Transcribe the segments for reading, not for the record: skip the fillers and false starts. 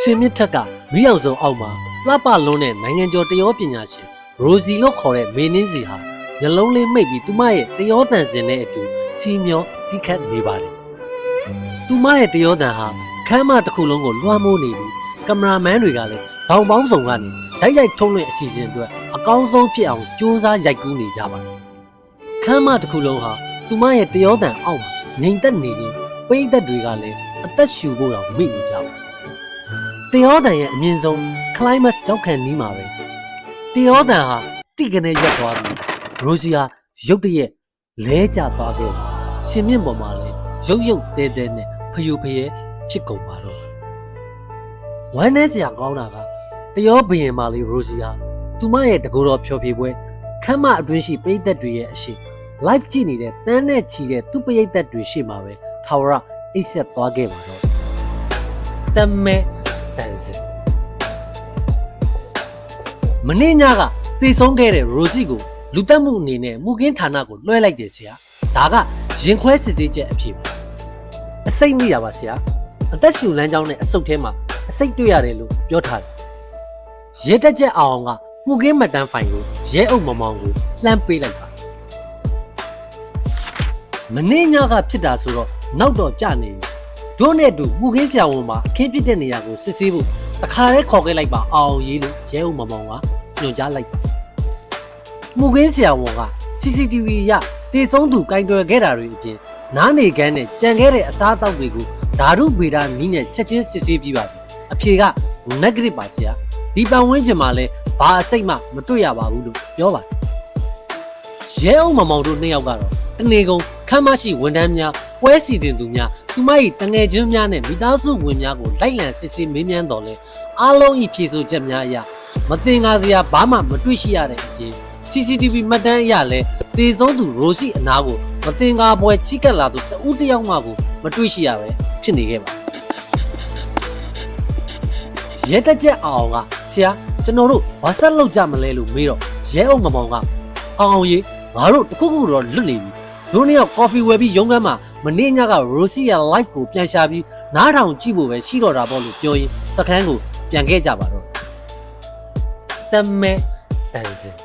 ရှင်မြစ်ထက်ကမီးအောင်စုံအောက်မှာလှပလုံးတဲ့နိုင်ငံကျော်တရောပညာရှင်ရိုစီလို့ခေါ်တဲ့မေနင်းစီဟာမျက်လုံးလေးမိတ်ပြီးသူမရဲ့တရောတန်စင်နဲ့အတူစီမျောတိခတ်နေပါတယ်။သူမရဲ့တရောတန်ဟာခမ်းမတစ်ခုလုံးကိုလွှမ်းမိုးနေပြီးကင်မရာမန်တွေကလည်းဘောင်ပေါင်းစုံကနေဓာတ်ရိုက်ထုတ်လွှင့်အစီအစဉ်အတွက်အကောင်းဆုံးဖြစ်အောင်စူးစမ်းရိုက်ကူးနေကြပါတယ်။ခမ်းမတစ်ခုလုံးဟာသူမရဲ့တရောတန်အောက်မှာငြိမ်သက်နေပြီးပိတ်သက်တွေကလည်းအသက်ရှူဖို့တော့မိနေကြပါတယ်။တရောတန်ရဲ့အမြင့်ဆုံး climax ကြောက်ခံနီးမှာပဲတရောတန်ဟာတိကနေရက်သွားပြီးရိုစီဟာရုတ်တရက်လဲကျသွားခဲ့တယ်။ရှင်မြင့်ပေါ်မှာလည်းရုတ်တဲတဲနဲ့ဖျူဖျဲဖြစ်ကုန်ပါတော့ဝမ်းနဲ့စရာကောင်းတာကတရောဘရင်မလေးရိုစီဟာသူမရဲ့တကူတော်ဖျော်ဖြေပွဲခမ်းမအတွင်းရှိပိတ်သက်တွေရဲ့အရှိ live ကြည့်နေတဲ့တန်းနဲ့ချီတဲ့သူ့ပိတ်သက်တွေရှိမှာပဲထာဝရအိတ်ဆက်သွားခဲ့ပါတော့တမဲတန်စင်မနေ့ညကသေဆုံးခဲ့တဲ့ရိုစီကိုလူတက်မှုအနေနဲ့မူကင်းဌာနကိုလွှဲလိုက်တယ်ဆရာဒါကရင်ခွဲစစ်ဆေးချက်အဖြစ်ပါအစိတ်မိတာပါဆရာအသက်ရှူလမ်းကြောင်းနဲ့အဆုတ်ထဲမှာအစိတ်တွေ့ရတယ်လို့ပြောထားတယ်ရဲတက်ချက်အောင်ကမူကင်းမတန်းဖိုင်ကိုရဲအုပ်မောင်မောင်ကိုလှမ်းပေးလိုက်ပါမနေ့ညကဖြစ်တာဆိုတော့နောက်တော့ကြနေပြီတို့နဲ့တူမူကင်းဆရာဝန်မှာအခင်းပြစ်တဲ့နေရာကိုစစ်ဆေးဖို့တခါတည်းခေါ်ခဲ့လိုက်ပါအောင်ရေးလို့ရဲအုပ်မောင်မောင်ကညွှန်ကြားလိုက်ပါမူကင်းဆရာဝန်က CCTV ရတေဆုံးသူကင်တွယ်ခဲ့တာတွေအပြင်နားနေကန်းနဲ့ကြံခဲ့တဲ့အစားအသောက်တွေကိုဓာတုဗေဒနီးနဲ့ချက်ချင်းစစ်ဆေးပြီးပါပြီအဖြေက negative ပါဆရာဒီပတ်ဝန်းကျင်မှာလည်းဘာအစိတ်မှမတွေ့ရပါဘူးလို့ပြောပါတယ်ရဲအုပ်မောင်မောင်တို့နှစ်ယောက်ကတော့တနေကုန်ခမ်းမရှိဝန်ထမ်းများပွဲစီတင်သူများသူမ၏တငယ်ချင်းများနဲ့မိသားစုဝင်များကိုလိုက်လံစစ်ဆေးမေးမြန်းတော်လဲအားလုံးဤဖြေဆိုချက်များအရမတင်ကားစရာဘာမှမတွေ့ရှိရတဲ့အပြင် CCTV မှတ်တမ်းအရလဲသေဆုံးသူရိုစီအနာကိုမတင်ကားပွဲချီကပ်လာသူတဦးတယောက်မှကိုမတွေ့ရှိရပဲဖြစ်နေခဲ့ပါရဲတက်ချက်အောင်ကဆရာကျွန်တော်တို့ဘာဆက်လုပ်ကြမလဲလို့မေးတော့ရဲအုပ်မောင်မောင်ကအောင်ရေးငါတို့တခုခုတော့လွတ်နေပြီတို့နှစ်ယောက်ကော်ဖီဝယ်ပြီးရုံးခန်းမှာမနေ့ညကရိုစီယာ live ကိုပြန်ရှာပြီးနားထောင်ကြည့်ဖို့ပဲရှိတော့တာပေါ့လို့ပြောရင်စခန်းကိုပြန်ခဲ့ကြပါတော့တမဲတန်စင်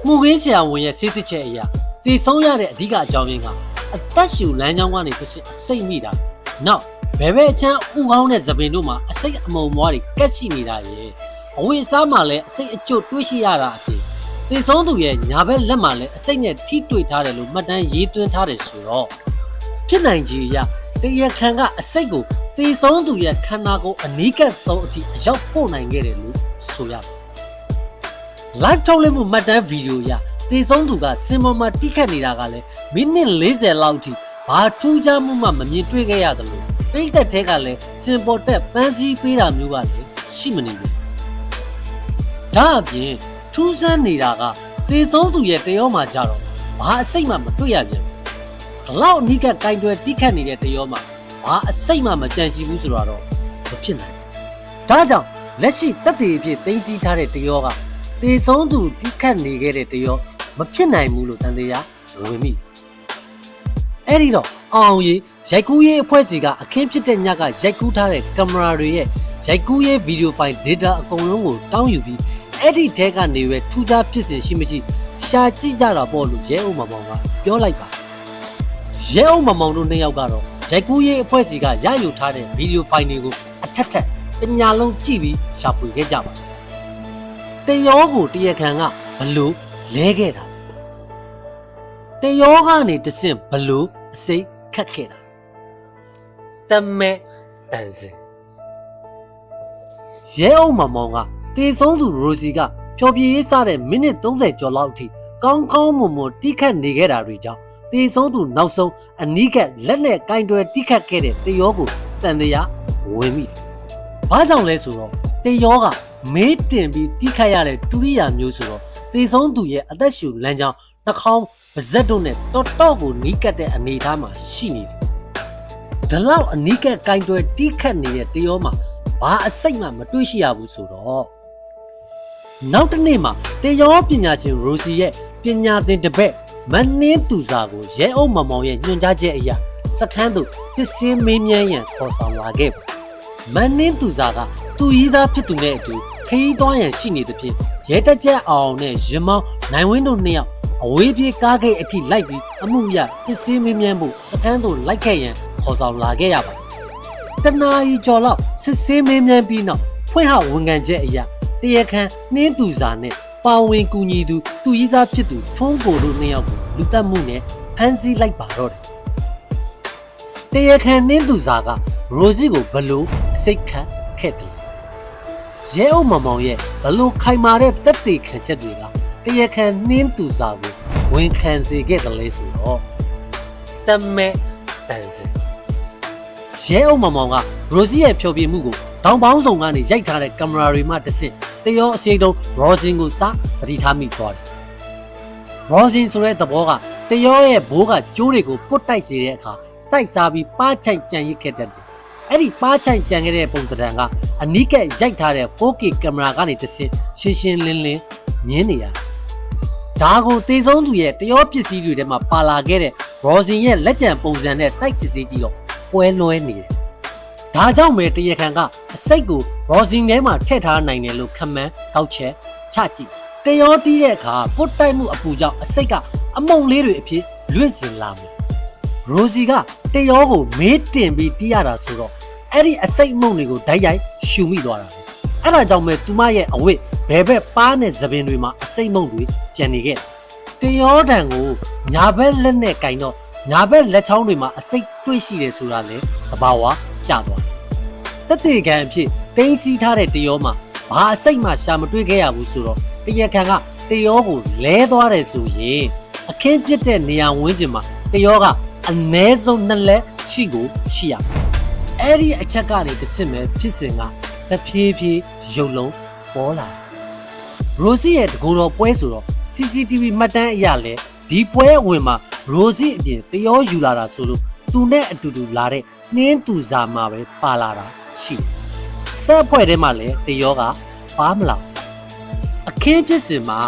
မူကင်းဆရာဝန်ရဲ့စစ်စစ်ချက်အရာတည်ဆုံးရတဲ့အဓိကအကြောင်းရင်းကအသက်ရှူလမ်းကြောင်းကနေတစ်ဆင့်အစိတ်မိတာနောက်ဘယ်ဘက်အချမ်းဥကောင်းတဲ့သပင်တို့မှာအစိတ်အမုံမွားတွေကတ်ရှိနေတာရဲ့အဝိအစားမှာလည်းအစိတ်အကျွတ်တွေးရှိရတာအပြင်သေဆုံးသူရဲ့ညာဘက်လက်မှာလည်းအစိတ်နဲ့ထိတွေ့ထားတယ်လို့မှတ်တမ်းရေးသွင်းထားတယ်ဆိုတော့ဖြစ်နိုင်ကြီးအရတရားခံကအစိတ်ကိုသေဆုံးသူရဲ့ခန္ဓာကိုယ်အနီးကပ်ဆုံးအထိအရောက်ပို့နိုင်ခဲ့တယ်လို့ဆိုရပါတယ်။ live ထုတ်လွှင့်မှုမှတ်တမ်းဗီဒီယိုအရသေဆုံးသူကစင်ပေါ်မှာတိခတ်နေတာကလည်းမိနစ်40လောက်ထိဘာထူးခြားမှုမှမမြင်တွေ့ခဲ့ရတယ်လို့ပိတ်သက်တဲ့ကလည်းစင်ပေါ်တက်ပန်းစည်းပေးတာမျိုးကလည်းရှိမနေဘူး။ဒါအပြင်ထူးဆန်းနေတာကသေဆုံးသူရဲ့တရောမှာကြတော့ဘာအစိတ်မှမတွေ့ရပြန်ဘူး။ဒီလောက်အနီးကကင်တွယ်တိခတ်နေတဲ့တရောမှာဘာအစိတ်မှမကြံရှိဘူးဆိုတော့မဖြစ်နိုင်ဘူး။ဒါကြောင့်လက်ရှိတက်တည်အဖြစ်သိသိထားတဲ့တရောကသေဆုံးသူတိခတ်နေခဲ့တဲ့တရောမဖြစ်နိုင်ဘူးလို့တန်တရားဝင်မိအဲ့ဒီတော့အောင်ရေးရိုက်ကူးရေးအဖွဲ့စီကအခင်းဖြစ်တဲ့ညကရိုက်ကူးထားတဲ့ကင်မရာတွေရဲ့ရိုက်ကူးရေးဗီဒီယိုဖိုင် data အကုန်လုံးကိုတောင်းယူပြီးအဲ့ဒီထဲကနေပဲထူးခြားဖြစ်စဉ်ရှိမရှိရှာကြည့်ကြတာပေါ့လို့ရဲအုပ်မောင်မောင်ကပြောလိုက်ပါရဲအုပ်မောင်မောင်တို့နှစ်ယောက်ကတော့ရိုက်ကူးရေးအဖွဲ့စီကရယူထားတဲ့ဗီဒီယိုဖိုင်တွေကိုအထက်ထက်ပညာလုံးကြည့်ပြီးရှာဖွေခဲ့ကြပါတရောကိုတရားခံကဘလို့လဲခဲ့တာတရောကနေတဆင့်ဘလို့အစိတ်ခတ်ခဲ့တာတမဲတန်စင်ရဲအုပ်မောင်မောင်ကတေဆုံးသူရိုစီကဖျော်ဖြေရေးစတဲ့မိနစ်30ကျော်လောက်အထိကောင်းကောင်းမွန်မွန်တိခတ်နေခဲ့တာတွေကြောင့်တေဆုံးသူနောက်ဆုံးအနီးကလက်နဲ့ကင်တွယ်တိခတ်ခဲ့တဲ့တရောကိုတန်တရားဝင်မိ။ဘာကြောင့်လဲဆိုတော့တရောကမေးတင်ပြီးတိခတ်ရတဲ့တူရိယာမျိုးဆိုတော့သေဆုံးသူရဲ့အသက်ရှူလမ်းကြောင်းနှာခေါင်းပါးစပ်တို့နဲ့တော့ကိုနီးကပ်တဲ့အနေအထားမှာရှိနေတယ်။ဒီလောက်အနီးကပ်ကင်တွယ်တိခတ်နေတဲ့တရောမှာဘာအစိတ်မှမတွေ့ရှိရဘူးဆိုတော့နောက်တစ်နေ့မှာတရောပညာရှင်ရိုစီရဲ့ပညာသင်တပည့်မနှင်းသူစာကိုရဲအုပ်မောင်မောင်ရဲ့ညွှန်ကြားချက်အရစခန်းသို့စစ်ဆေးမေးမြန်းရန်ခေါ်ဆောင်လာခဲ့ပါ မန်နင်းသူစာကသူရီးသားဖြစ်သူနဲ့အတူခရီးသွားရန်ရှိနေသဖြင့်ရဲတက်ကြအောင်နဲ့ရင်မောင်းနိုင်ဝင်းတို့နှစ်ယောက်အဝေးပြေးကားဂိတ်အထိလိုက်ပြီးအမှုရစစ်ဆေးမေးမြန်းဖို့စခန်းသို့လိုက်ခဲ့ရန်ခေါ်ဆောင်လာခဲ့ရပါတယ်။တနာရီကျော်လောက်စစ်ဆေးမေးမြန်းပြီးနောက်ဖွင့်ဟဝန်ခံချက်အရတရားခံနှင်းသူစာနဲ့ပါဝင်ကူညီသူသူရီးသားဖြစ်သူထွန်းကိုတို့နှစ်ယောက်ကိုလူတက်မှုနဲ့ဖမ်းဆီးလိုက်ပါတော့တယ်။တရားခံနှင်းသူစာကရိုစီကိုဘလို့အစိတ်ခတ်ခဲ့တယ်။ရဲအုပ်မောင်မောင်ရဲ့ဘလို့ခိုင်မာတဲ့တက်တေခံချက်တွေကတရားခံနှင်းသူစာကိုဝန်ခံစေခဲ့တယ်လေဆိုတော့တမဲတန်စင်ရဲအုပ်မောင်မောင်ကရိုစီရဲ့ဖြောပြမှုကိုတောင်ပေါင်းဆောင်ကနေရိုက်ထားတဲ့ကင်မရာတွေမှတစ်ဆင့်တရောအစိမ်းတုံးရောစင်ကိုစသတိထားမိသွားတယ်။ရောစင်ဆိုတဲ့သဘောကတရောရဲ့ဘိုးကကျိုးတွေကိုပုတ်တိုက်စေတဲ့အခါတိုက်စားပြီးပါးချိုက်ကြံရစ်ခဲ့တတ်တယ်။အဲ့ဒီပါးချိုက်ကြံခဲ့တဲ့ပုံသဏ္ဍာန်ကအနီးကပ်ရိုက်ထားတဲ့ 4K ကင်မရာကနေတစ်ဆင့်ရှင်းရှင်းလင်းလင်းမြင်နေရတယ်။ဒါကိုသေဆုံးသူရဲ့တရောပစ္စည်းတွေထဲမှာပါလာခဲ့တဲ့ရောစင်ရဲ့လက်ကျန်ပုံစံနဲ့တိုက်စစ်စေးကြည့်တော့ပွဲလွဲနေတယ်။ဒါကြောင့်ပဲတရားခံကအစိတ်ကိုရောစင်ထဲမှာထည့်ထားနိုင်တယ်လို့ခန့်မှန်းကောက်ချက်ချကြည့်တရောတီးတဲ့အခါပုတ်တိုက်မှုအပူကြောင့်အစိတ်ကအမုံလေးတွေအဖြစ်လွင့်စင်လာမယ်ရိုစီကတရောကိုမေးတင်ပြီးတီးရတာဆိုတော့အဲ့ဒီအစိတ်မုံတွေကိုဓာတ်ရိုက်ရှူမိသွားတာပဲအဲ့ဒါကြောင့်ပဲသူမရဲ့အဝတ်ဘယ်ဘက်ပါးနဲ့သပင်တွေမှာအစိတ်မုံတွေကျန်နေခဲ့တရောတံကိုညာဘက်လက်နဲ့ကင်တော့ညာဘက်လက်ချောင်းတွေမှာအစိတ်တွေ့ရှိတယ်ဆိုတာလေသဘာဝကျသွားတယ်တတိကံအဖြစ်တင်းစီထားတဲ့တရောမှာဘာအစိတ်မှရှာမတွေ့ခဲ့ရဘူးဆိုတော့တရားခံကတရောကိုလဲသွားတယ်ဆိုရင်အခင်းပြစ်တဲ့နေရာဝန်းကျင်မှာတရောကအနည်းဆုံး2လက်ရှိကိုရှိရအဲ့ဒီအချက်ကနေတစ်စစ်မဲ့ဖြစ်စဉ်ကတဖြည်းဖြည်းရုပ်လုံးပေါ်လာတယ်ရိုစီရဲ့တကူတော်ပွဲဆိုတော့ CCTV မှတ်တမ်းအရလဲဒီပွဲအဝင်မှာရိုစီအပြင်တရောယူလာတာဆိုလို့သူနဲ့အတူတူလာတဲ့နှင်းသူစာမှာပဲပါလာတာရှိတယ်ဆက်ဖွဲ့ထဲမှာလည်းတရောကပါမလာအခင်းဖြစ်စဉ်မှာ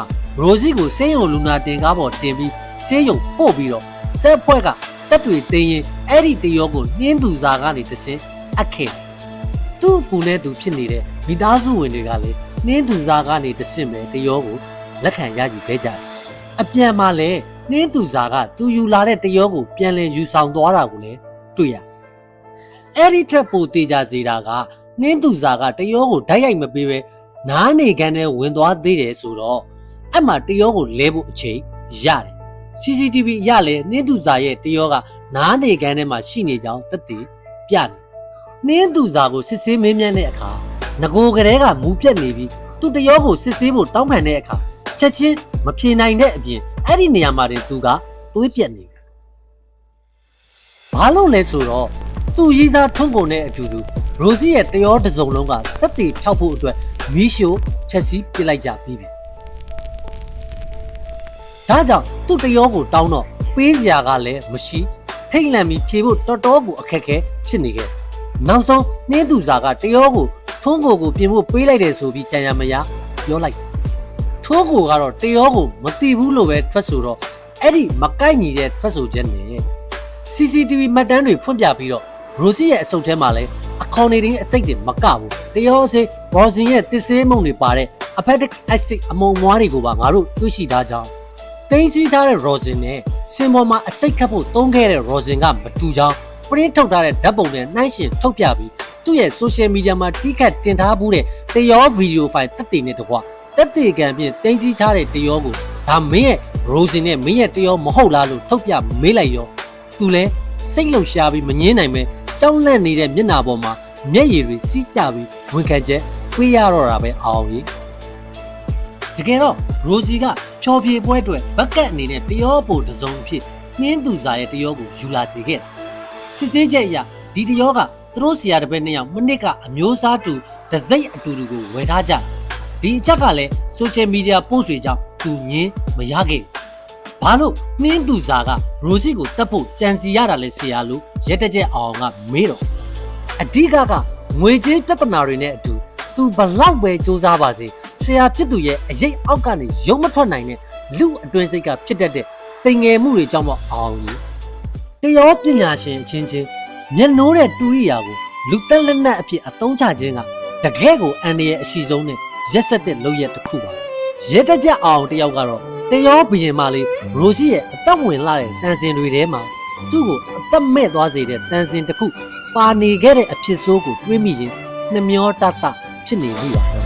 ရိုစီကိုဆေးရုံလူနာတင်ကားပေါ်တင်ပြီးဆေးရုံပို့ပြီးတော့ဆက်ဖွဲ့ကဆက်တွေတင်းရင်အဲ့ဒီတရောကိုနှင်းသူစာကနေတဆင်းအခင်သူ့ကူနဲ့သူဖြစ်နေတဲ့မိသားစုဝင်တွေကလည်းနှင်းသူစာကနေတဆင်းပဲတရောကိုလက်ခံရယူခဲ့ကြတယ်အပြန်မှာလည်းနှင်းသူစာကသူယူလာတဲ့တရောကိုပြန်လည်ယူဆောင်သွားတာကိုလည်းတွေ့ရအဲ့ဒီထက်ပိုတေချာစေတာကနှင်းသူစာကတရောကိုဓာတ်ရိုက်မပေးပဲနားနေကန်နဲ့ဝင်သွားသေးတယ်ဆိုတော့အဲ့မှာတရောကိုလဲဖို့အချိန်ရတယ် CCTV ရလဲနှင်းသူစာရဲ့တရောကနားနေကန်ထဲမှာရှိနေကြောင်းသက်သေပြတယ်နှင်းသူစာကိုစစ်ဆေးမင်းမြန်းတဲ့အခါငကိုကလေးကမူပြက်နေပြီးသူတရောကိုစစ်ဆေးဖို့တောင်းပန်တဲ့အခါချက်ချင်းမဖြေနိုင်တဲ့အပြင်အဲ့ဒီနေရာမှာတင်သူကသွေးပြက်နေတယ်ဘာလို့လဲဆိုတော့သူရီးစားထုံးကုန်တဲ့အတူတူရိုစီရဲ့တရောတစ်စုံလုံးကတက်တီဖြောက်ဖို့အတွက်မီးရှို့ချက်စီးပစ်လိုက်ကြပြီးပြီဒါကြောင့်သူ့တရောကိုတောင်းတော့ပေးစရာကလည်းမရှိထိတ်လန့်ပြီးဖြေဖို့တော်တော်ကိုအခက်ခဲဖြစ်နေခဲ့နောက်ဆုံးနှင်းသူစာကတရောကိုထုံးကိုပြင်ဖို့ပေးလိုက်တယ်ဆိုပြီးကြံရမရပြောလိုက်ထိုးကိုကတော့တရောကိုမတိဘူးလို့ပဲထွက်ဆိုတော့အဲ့ဒီမကိုက်ညီတဲ့ထွက်ဆိုချက်နဲ့ CCTV မှတ်တမ်းတွေဖွင့်ပြပြီးတော့ရိုစီရဲ့အစုပ်ထဲမှာလည်းအခေါင်နေတဲ့အစိတ်တွေမကဘူးတရောစေးဘော်စင်ရဲ့တစ်ဆေးမုံတွေပါတဲ့အဖက်တစ်အစစ်အမုံမွားတွေကိုပါငါတို့တွေ့ရှိထားကြောင်းတင်းစီထားတဲ့ရောစင်နဲ့စင်ပေါ်မှာအစိတ်ခတ်ဖို့သုံးခဲ့တဲ့ရောစင်ကမတူကြောင်းပရင်းထုတ်ထားတဲ့ဓာတ်ပုံနဲ့နှိုင်းယှဉ်ထုတ်ပြပြီးသူ့ရဲ့ social media မှာတီးခတ်တင်ထားမှုတဲ့တရောဗီဒီယိုဖိုင်တက်တည်နဲ့တကွတက်တည်ကံဖြင့်တင်းစီထားတဲ့တရောကိုဒါမင်းရဲ့ရိုစင်နဲ့မင်းရဲ့တရောမဟုတ်လားလို့ထုတ်ပြမေးလိုက်ရောသူလဲစိတ်လှုပ်ရှားပြီးမငင်းနိုင်ပဲကြောက်လန့်နေတဲ့မျက်နှာပေါ်မှာမျက်ရည်တွေစီးကျပြီးဝန်ခံချက်ခွေးရတော့တာပဲအောင်ကြီးတကယ်တော့ရိုစီကဖြော်ဖြေပွဲအတွက်ဘက်ကတ်အနေနဲ့တရောပိုတစ်စုံဖြစ်နှင်းသူစာရဲ့တရောကိုယူလာစေခဲ့စစ်ဆေးချက်အရဒီတရောကသူတို့ဆရာတစ်ပည့်နှစ်ယောက်မနစ်ကအမျိုးစားတူတစိမ့်အတူတူကိုဝယ်ထားကြဒီအချက်ကလည်း social media post တွေကြောင့်သူငင်းမရခဲ့ဘာလို့နှင်းသူစာကရိုစီကိုတက်ဖို့ကြံစီရတာလဲဆရာလို့ရဲတက်ချက်အောင်ကမေးတော့အဓိကငွေကြေးပြဿနာတွေနဲ့အတူသူဘလောက်ပဲစူးစမ်းပါစေဆရာဖြစ်သူရဲ့အရေးအောက်ကနေရုံမထွက်နိုင်တဲ့လူအတွင်းစိတ်ကဖြစ်တတ်တဲ့တင်ငယ်မှုတွေကြောင့်ပေါ့အောင်ကြီးတရောပညာရှင်အချင်းချင်းမျက်နှိုးတဲ့တူရိယာကို လူတက်လက်နက်အဖြစ်အသုံးချခြင်းကတကယ့်ကိုအန်ဒီရဲ့အရှိဆုံးနဲ့ရက်ဆက်တဲ့လုပ်ရက်တစ်ခုပါရဲတက်ကြအောင်တယောက်ကတော့တရောဘရင်မလေးရိုရှိရဲ့အသက်ဝင်လာတဲ့တန်စင်တွေထဲမှာသူ့ကိုအသက်မဲ့သွားစေတဲ့တန်စင်တစ်ခုပါနေခဲ့တဲ့အဖြစ်ဆိုးကိုတွေးမိရင်နှမျောတတဖြစ်နေပြီပါ